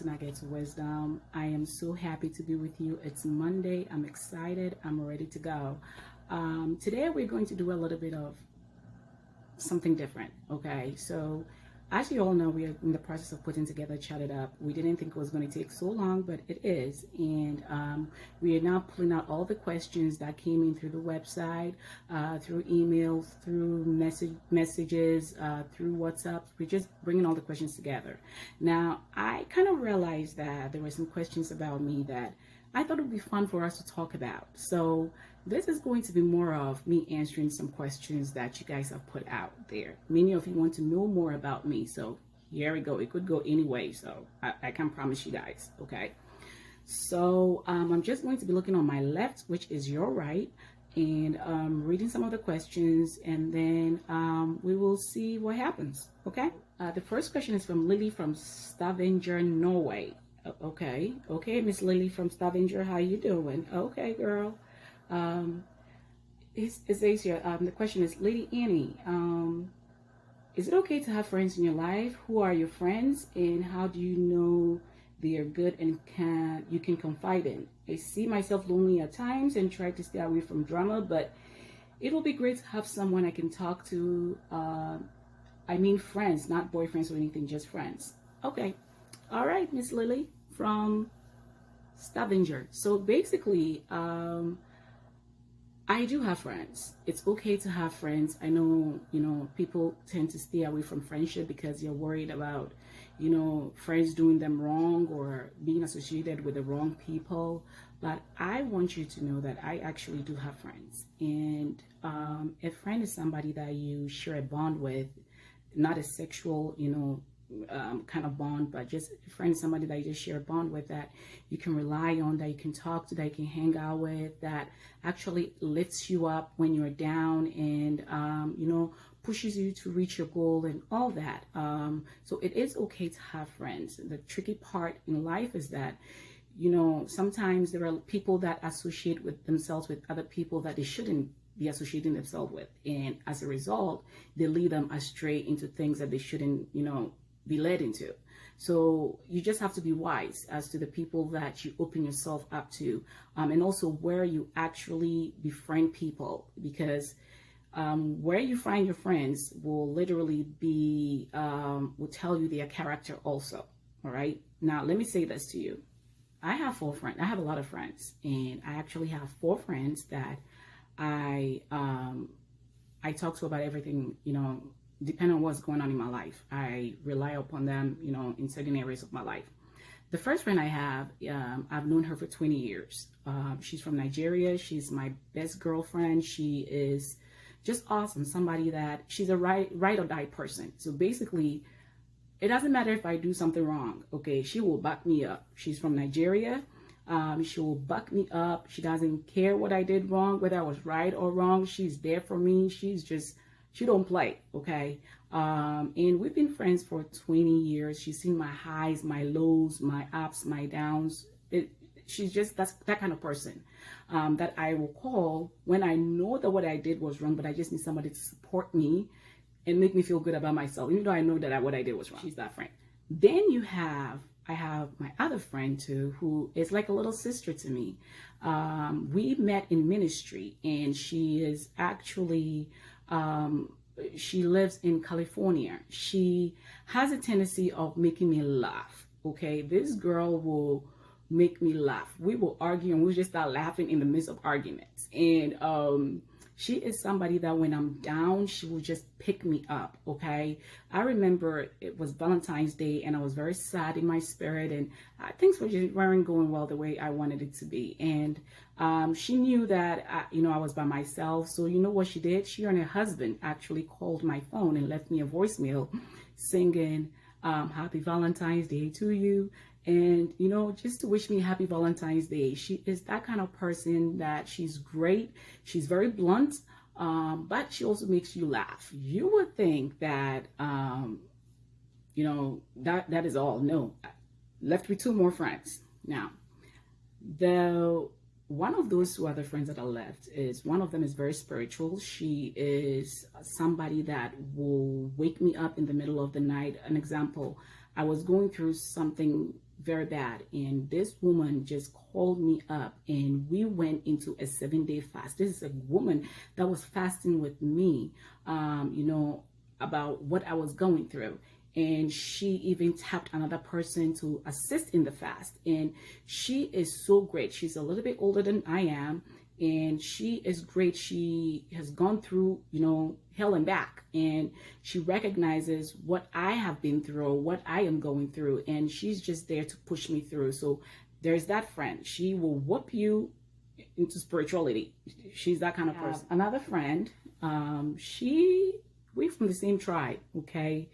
to Nuggets of Wisdom. I am so happy to be with you. It's Monday. I'm excited. I'm ready to go. Today we're going to do a little bit of something different. Okay, so as you all know, we are in the process of putting together Chat It Up. We didn't think it was going to take so long, but it is. And we are now pulling out all the questions that came in through the website, through emails, through messages, through WhatsApp. We're just bringing all the questions together. Now, I kind of realized that there were some questions about me that I thought it would be fun for us to talk about. So this is going to be more of me answering some questions that you guys have put out there. Many of you want to know more about me. So here we go. It could go any way. So I can promise you guys. Okay. So I'm just going to be looking on my left, which is your right, and reading some of the questions, and then we will see what happens. Okay. The first question is from Lily from Stavanger, Norway. Okay, Miss Lily from Stavanger, how you doing? Okay, girl. It says here, the question is, Lady Annie, is it okay to have friends in your life? Who are your friends, and how do you know they are good and you can confide in? I see myself lonely at times and try to stay away from drama, but it will be great to have someone I can talk to. I mean friends, not boyfriends or anything, just friends. Okay. All right, Miss Lily from Stavanger. So basically, I do have friends. It's okay to have friends. I know, people tend to stay away from friendship because you're worried about, friends doing them wrong or being associated with the wrong people. But I want you to know that I actually do have friends. And a friend is somebody that you share a bond with, not a sexual, kind of bond, but just a friend, somebody that you just share a bond with, that you can rely on, that you can talk to, that you can hang out with, that actually lifts you up when you're down and, pushes you to reach your goal and all that. So it is okay to have friends. The tricky part in life is that, sometimes there are people that associate with themselves with other people that they shouldn't be associating themselves with. And as a result, they lead them astray into things that they shouldn't, be led into. So you just have to be wise as to the people that you open yourself up to, and also where you actually befriend people, because where you find your friends will literally be, will tell you their character also. All right. Now, let me say this to you. I have 4 friends. I have a lot of friends, and I actually have 4 friends that I talk to about everything, depending on what's going on in my life. I rely upon them, in certain areas of my life. The first friend I have, I've known her for 20 years. She's from Nigeria. She's my best girlfriend. She is just awesome. Somebody that she's a ride or die person. So basically, it doesn't matter if I do something wrong. Okay, she will back me up. She's from Nigeria. She will back me up. She doesn't care what I did wrong, whether I was right or wrong. She's there for me. She don't play, okay? And we've been friends for 20 years. She's seen my highs, my lows, my ups, my downs. She's just that kind of person that I will call when I know that what I did was wrong, but I just need somebody to support me and make me feel good about myself, even though I know that what I did was wrong. She's that friend. Then I have my other friend too, who is like a little sister to me. We met in ministry, and she is actually, she lives in California. She has a tendency of making me laugh. Okay, this girl will make me laugh. We will argue and we'll just start laughing in the midst of arguments. And she is somebody that when I'm down, she will just pick me up. Okay, I remember it was Valentine's Day and I was very sad in my spirit, and things weren't going well the way I wanted it to be. And she knew that I was by myself. So you know what she did? She and her husband actually called my phone and left me a voicemail singing Happy Valentine's Day to you. And, just to wish me happy Valentine's Day. She is that kind of person that she's great. She's very blunt, but she also makes you laugh. You would think that, that is all. No, left with 2 more friends. Now, one of those 2 other friends that are left is, one of them is very spiritual. She is somebody that will wake me up in the middle of the night. An example, I was going through something very bad. And this woman just called me up and we went into a 7-day fast. This is a woman that was fasting with me, you know, about what I was going through. And she even tapped another person to assist in the fast. And she is so great. She's a little bit older than I am. And she is great. She has gone through, you know, hell and back. And she recognizes what I have been through, what I am going through. And she's just there to push me through. So there's that friend. She will whoop you into spirituality. She's that kind of person. Another friend, we're from the same tribe, okay?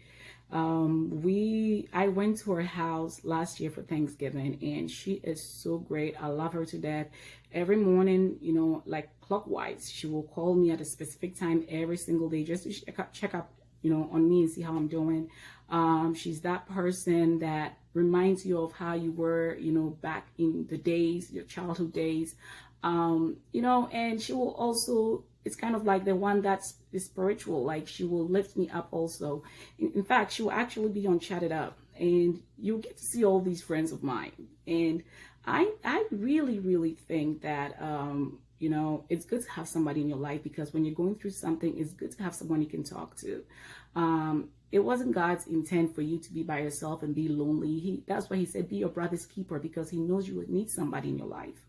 I went to her house last year for Thanksgiving, and she is so great. I love her to death. Every morning, you know, like clockwise, she will call me at a specific time every single day just to check up, you know, on me and see how I'm doing. She's that person that reminds you of how you were, you know, back in the days, your childhood days, you know, and she will also, it's kind of like the one that's spiritual, like she will lift me up also. In fact, she will actually be on Chat It Up, and you'll get to see all these friends of mine. And I really think that, you know, it's good to have somebody in your life, because when you're going through something, it's good to have someone you can talk to. It wasn't God's intent for you to be by yourself and be lonely. That's why he said, be your brother's keeper, because he knows you would need somebody in your life.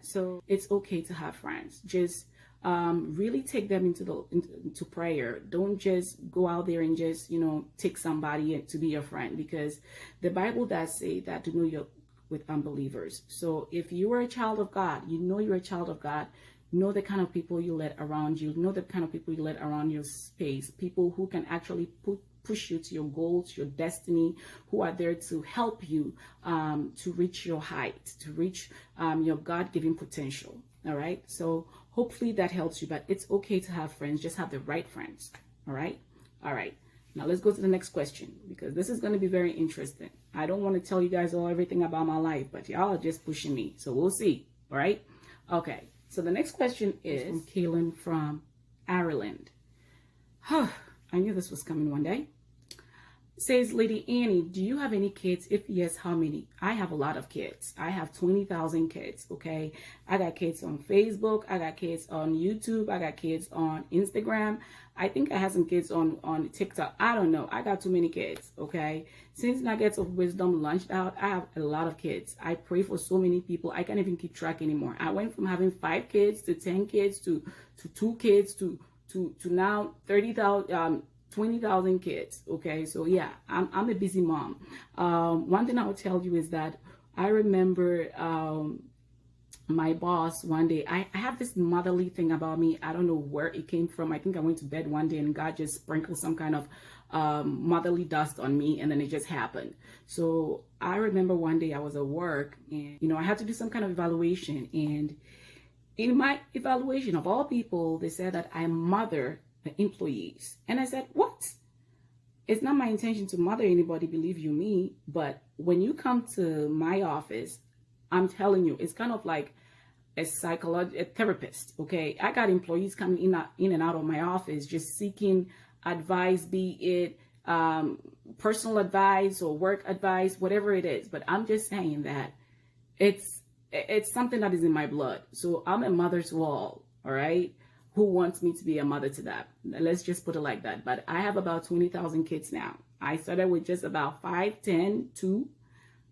So it's okay to have friends. Just really take them into prayer. Don't just go out there and just, you know, take somebody to be your friend, because the Bible does say that do know you're with unbelievers. So if you are a child of God, you know you're a child of God, know the kind of people you let around you, know the kind of people you let around your space, people who can actually push you to your goals, your destiny, who are there to help you to reach your height, to reach your God-given potential. All right. So hopefully that helps you, but it's okay to have friends. Just have the right friends. All right. All right. Now let's go to the next question, because this is going to be very interesting. I don't want to tell you guys everything about my life, but y'all are just pushing me. So we'll see. All right. Okay. So the next question is from Kaylin from Ireland. I knew this was coming one day. Says, Lady Annie, do you have any kids? If yes, how many? I have a lot of kids. I have 20,000 kids, okay? I got kids on Facebook. I got kids on YouTube. I got kids on Instagram. I think I have some kids on TikTok. I don't know. I got too many kids, okay? Since Nuggets of Wisdom launched out, I have a lot of kids. I pray for so many people. I can't even keep track anymore. I went from having 5 kids to 10 kids to 2 kids to now 20,000 kids. Okay, so yeah, I'm a busy mom. One thing I will tell you is that I remember my boss one day. I have this motherly thing about me. I don't know where it came from. I think I went to bed one day and God just sprinkled some kind of motherly dust on me, and then it just happened. So I remember one day I was at work, and you know, I had to do some kind of evaluation, and in my evaluation, of all people, they said that I mother the employees. And I said, what? It's not my intention to mother anybody, believe you me, but when you come to my office, I'm telling you, it's kind of like a therapist, okay? I got employees coming in and out of my office just seeking advice, be it personal advice or work advice, whatever it is. But I'm just saying that it's something that is in my blood. So I'm a mother to all right? Who wants me to be a mother to that? Let's just put it like that. But I have about 20,000 kids now. I started with just about 5, 10, 2,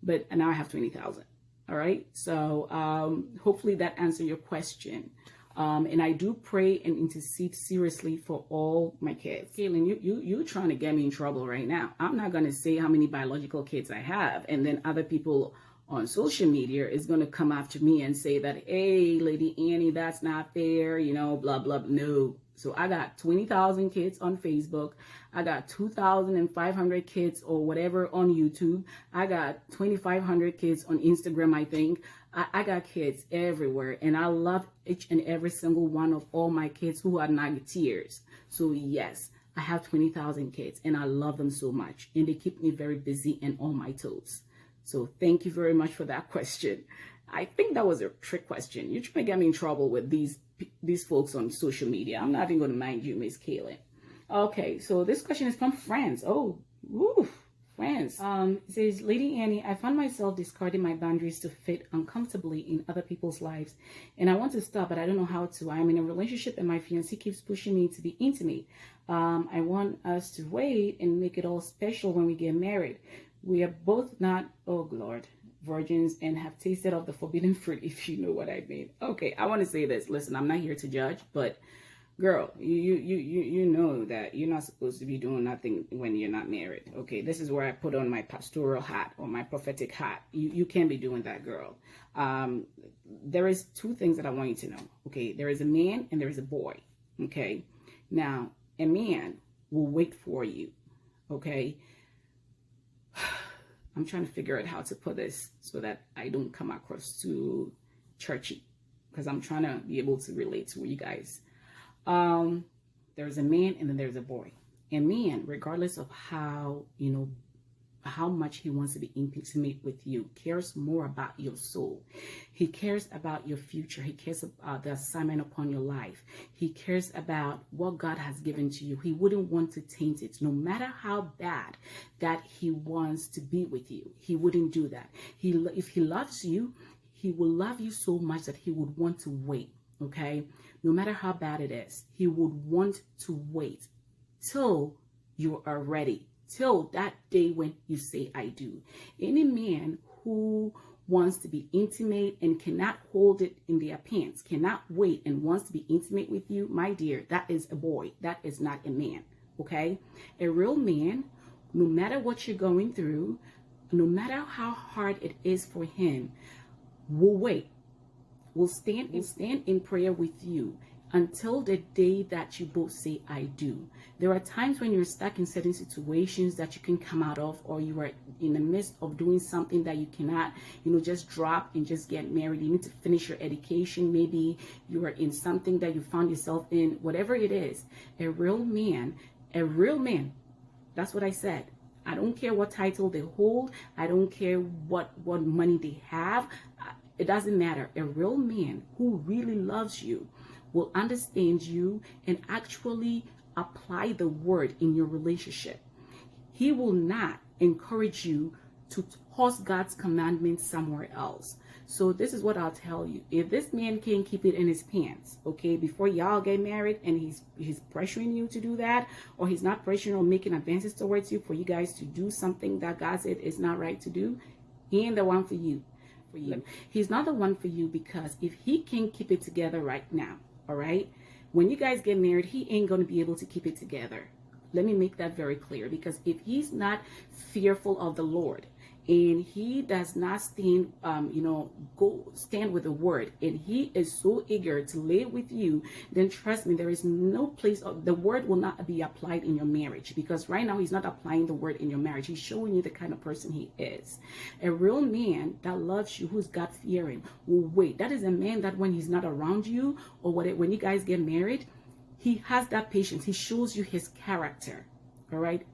but now I have 20,000. All right. So hopefully that answers your question. And I do pray and intercede seriously for all my kids. Kaylin, you trying to get me in trouble right now. I'm not going to say how many biological kids I have, and then other people on social media is going to come after me and say that, hey, Lady Annie, that's not fair, you know, blah, blah. No. So I got 20,000 kids on Facebook. I got 2,500 kids or whatever on YouTube. I got 2,500 kids on Instagram, I think. I got kids everywhere, and I love each and every single one of all my kids who are Nuggeteers. So yes, I have 20,000 kids, and I love them so much, and they keep me very busy and on my toes. So thank you very much for that question. I think that was a trick question. You're trying to get me in trouble with these folks on social media. I'm not even going to mind you, Miss Kaylin. Okay, so this question is from France. Oh, woo, friends. It says, Lady Annie, I found myself discarding my boundaries to fit uncomfortably in other people's lives. And I want to stop, but I don't know how to. I'm in a relationship and my fiancé keeps pushing me to be intimate. I want us to wait and make it all special when we get married. We are both not, oh Lord, virgins and have tasted of the forbidden fruit, if you know what I mean. Okay, I want to say this. Listen, I'm not here to judge, but girl, you know that you're not supposed to be doing nothing when you're not married. Okay, this is where I put on my pastoral hat or my prophetic hat. You can't be doing that, girl. There is two things that I want you to know. Okay, there is a man and there is a boy. Okay, now a man will wait for you. Okay, I'm trying to figure out how to put this so that I don't come across too churchy, because I'm trying to be able to relate to you guys. There's a man and then there's a boy. A man, regardless of how, how much he wants to be intimate with you, cares more about your soul. He cares about your future. He cares about the assignment upon your life. He cares about what God has given to you. He wouldn't want to taint it. No matter how bad that he wants to be with you, he wouldn't do that. If he loves you, he will love you so much that he would want to wait. Okay, no matter how bad it is, he would want to wait till you are ready, till that day when you say, I do. Any man who wants to be intimate and cannot hold it in their pants, cannot wait and wants to be intimate with you, my dear, that is a boy. That is not a man. Okay, a real man, no matter what you're going through, no matter how hard it is for him, will wait. Will stand in prayer with you until the day that you both say, I do. There are times when you're stuck in certain situations that you can come out of, or you are in the midst of doing something that you cannot, just drop and just get married. You need to finish your education. Maybe you are in something that you found yourself in, whatever it is. A real man, that's what I said. I don't care what title they hold. I don't care what money they have. It doesn't matter. A real man who really loves you will understand you and actually apply the word in your relationship. He will not encourage you to toss God's commandments somewhere else. So this is what I'll tell you. If this man can't keep it in his pants, okay, before y'all get married, and he's pressuring you to do that, or he's not pressuring or making advances towards you for you guys to do something that God said is not right to do, he ain't the one for you. He's not the one for you, because if he can't keep it together right now, all right, when you guys get married, he ain't going to be able to keep it together. Let me make that very clear, because if he's not fearful of the Lord and he does not stand, stand with the word, and he is so eager to lay with you, then trust me, there is no place of the word will not be applied in your marriage, because right now he's not applying the word in your marriage. He's showing you the kind of person he is. A real man that loves you, who's God fearing, will wait. That is a man that when he's not around you, or when you guys get married, he has that patience. He shows you his character. All right.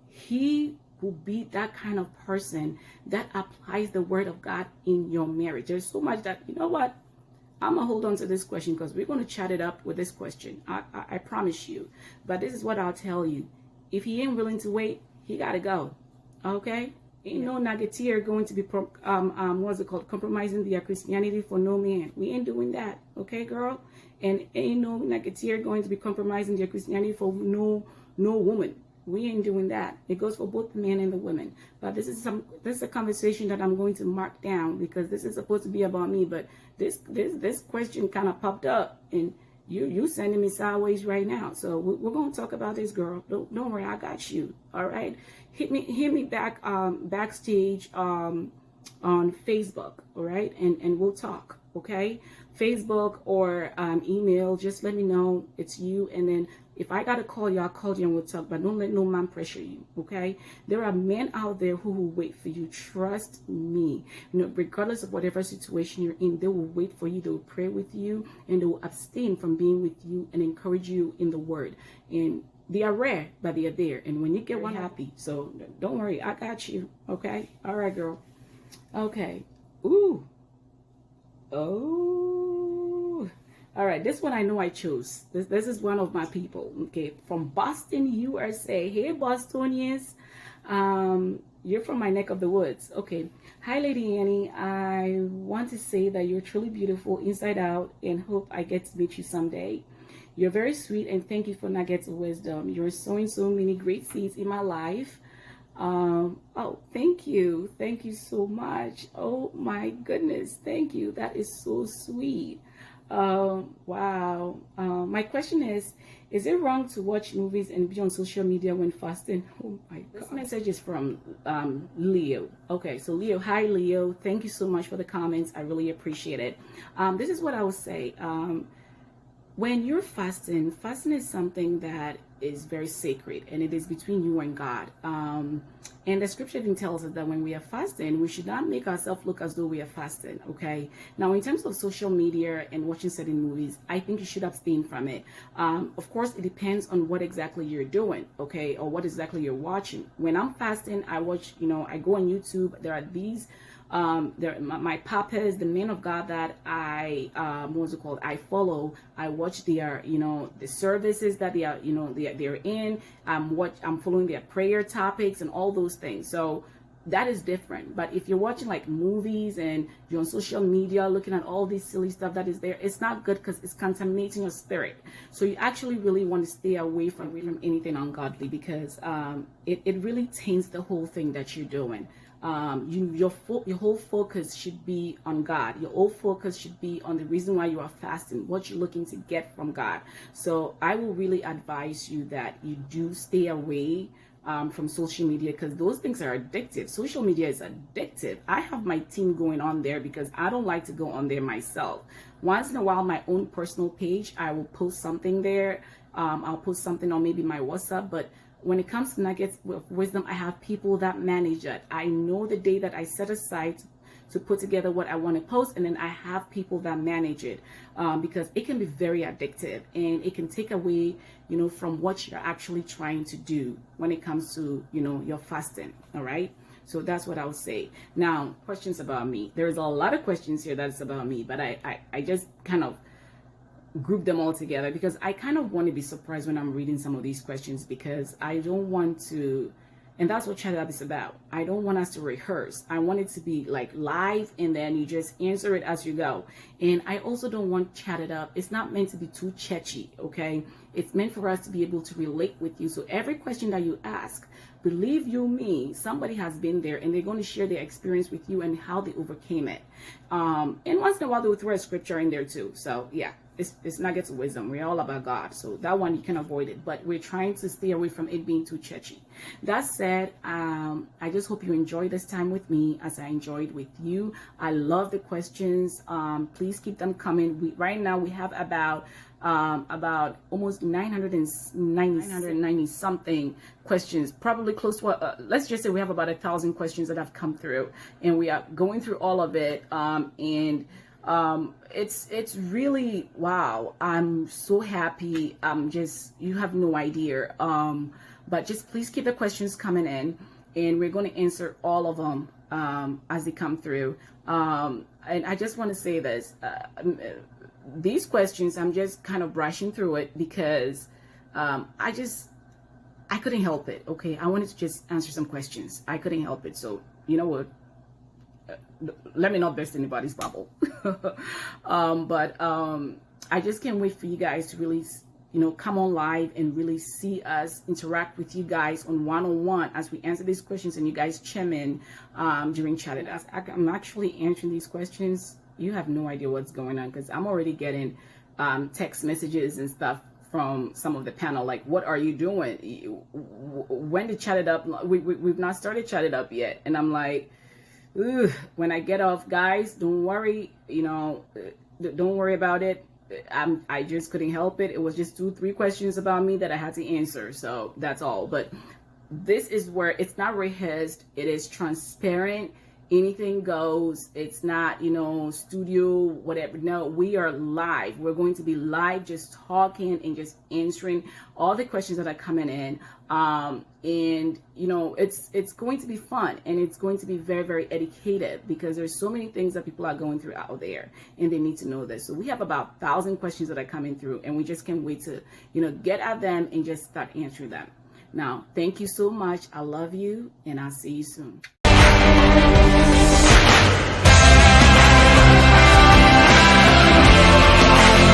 He will be that kind of person that applies the word of God in your marriage. There's so much that, I'm going to hold on to this question, because we're going to chat it up with this question. I promise you. But this is what I'll tell you. If he ain't willing to wait, he got to go. Okay? Ain't no nagateer going to be, compromising their Christianity for no man. We ain't doing that. Okay, girl? And ain't no nagateer going to be compromising their Christianity for no woman. We ain't doing that. It goes for both the men and the women. But this is a conversation that I'm going to mark down, because this is supposed to be about me. But this question kind of popped up, and you sending me sideways right now. So we're going to talk about this, girl. Don't worry, I got you. All right. Hit me back backstage on Facebook. All right, and we'll talk. Okay, Facebook or email. Just let me know it's you, and then if I gotta call you, I'll call you and we'll talk. But don't let no man pressure you. Okay? There are men out there who will wait for you. Trust me. Regardless of whatever situation you're in, they will wait for you. They will pray with you, and they will abstain from being with you and encourage you in the word. And they are rare, but they are there. And when you get one, happy. So don't worry, I got you. Okay? All right, girl. Okay. Ooh. Oh. All right, this one I know I chose. This is one of my people, okay, from Boston, USA. Hey, Bostonians. You're from my neck of the woods. Okay. Hi, Lady Annie. I want to say that you're truly beautiful inside out and hope I get to meet you someday. You're very sweet and thank you for nuggets of wisdom. You're sowing so many great seeds in my life. Oh, thank you. Thank you so much. Oh my goodness. Thank you. That is so sweet. Wow. My question is it wrong to watch movies and be on social media when fasting? Oh my God. This message is from Leo. Okay, so Leo, hi Leo. Thank you so much for the comments. I really appreciate it. This is what I would say. When you're fasting, fasting is something that is very sacred and it is between you and God. And the scripture even tells us that when we are fasting, we should not make ourselves look as though we are fasting, okay? Now, in terms of social media and watching certain movies, I think you should abstain from it. Of course, it depends on what exactly you're doing, okay? Or what exactly you're watching. When I'm fasting, I watch, I go on YouTube. There are these my papas, the men of God that I I follow. I watch their the services that they are they're in. I'm following their prayer topics and all those things. So that is different. But if you're watching like movies and you're on social media looking at all this silly stuff that is there, it's not good because it's contaminating your spirit. So you actually really want to stay away from anything ungodly because it really taints the whole thing that you're doing. Your whole focus should be on God. Your whole focus should be on the reason why you are fasting, what you're looking to get from God. So I will really advise you that you do stay away from social media because those things are addictive. Social media is addictive. I have my team going on there because I don't like to go on there myself. Once in a while, my own personal page, I will post something there. I'll post something on maybe my WhatsApp, but when it comes to nuggets of wisdom, I have people that manage it. I know the day that I set aside to put together what I want to post, and then I have people that manage it because it can be very addictive and it can take away, from what you're actually trying to do when it comes to, your fasting. All right. So that's what I would say. Now, questions about me. There's a lot of questions here that's about me, but I just kind of group them all together because I kind of want to be surprised when I'm reading some of these questions because I don't want to, and that's what Chat It Up is about. I don't want us to rehearse. I want it to be like live and then you just answer it as you go. And I also don't want Chat It Up. It's not meant to be too chatchy, okay? It's meant for us to be able to relate with you. So every question that you ask, believe you me, somebody has been there and they're going to share their experience with you and how they overcame it. And once in a while, they'll throw a scripture in there too. So yeah. It's nuggets of wisdom. We're all about God. So that one you can avoid it. But we're trying to stay away from it being too churchy. That said, I just hope you enjoy this time with me as I enjoyed with you. I love the questions. Please keep them coming. Right now we have about almost 990 something questions, probably close to let's just say we have about 1,000 questions that have come through, and we are going through all of it. It's really wow. I'm so happy. You have no idea. But just please keep the questions coming in, and we're going to answer all of them as they come through. And I just want to say this. These questions, I'm just kind of brushing through it because I couldn't help it. Okay, I wanted to just answer some questions. I couldn't help it. So you know what? Let me not burst anybody's bubble. But I just can't wait for you guys to really, come on live and really see us interact with you guys on one-on-one as we answer these questions and you guys chime in during Chat It Up. I'm actually answering these questions. You have no idea what's going on because I'm already getting text messages and stuff from some of the panel, like, what are you doing? When did Chat It Up? We've not started Chat It Up yet. And I'm like, ugh, when I get off, guys, don't worry, don't worry about it. I just couldn't help it. It was just 2-3 questions about me that I had to answer. So that's all. But this is where it's not rehearsed. It is transparent. Anything goes. It's not, studio, whatever. No, we are live. We're going to be live, just talking and just answering all the questions that are coming in. And it's going to be fun and it's going to be very, very educative because there's so many things that people are going through out there and they need to know this. So we have about 1,000 questions that are coming through and we just can't wait to, get at them and just start answering them. Now, thank you so much. I love you, and I'll see you soon.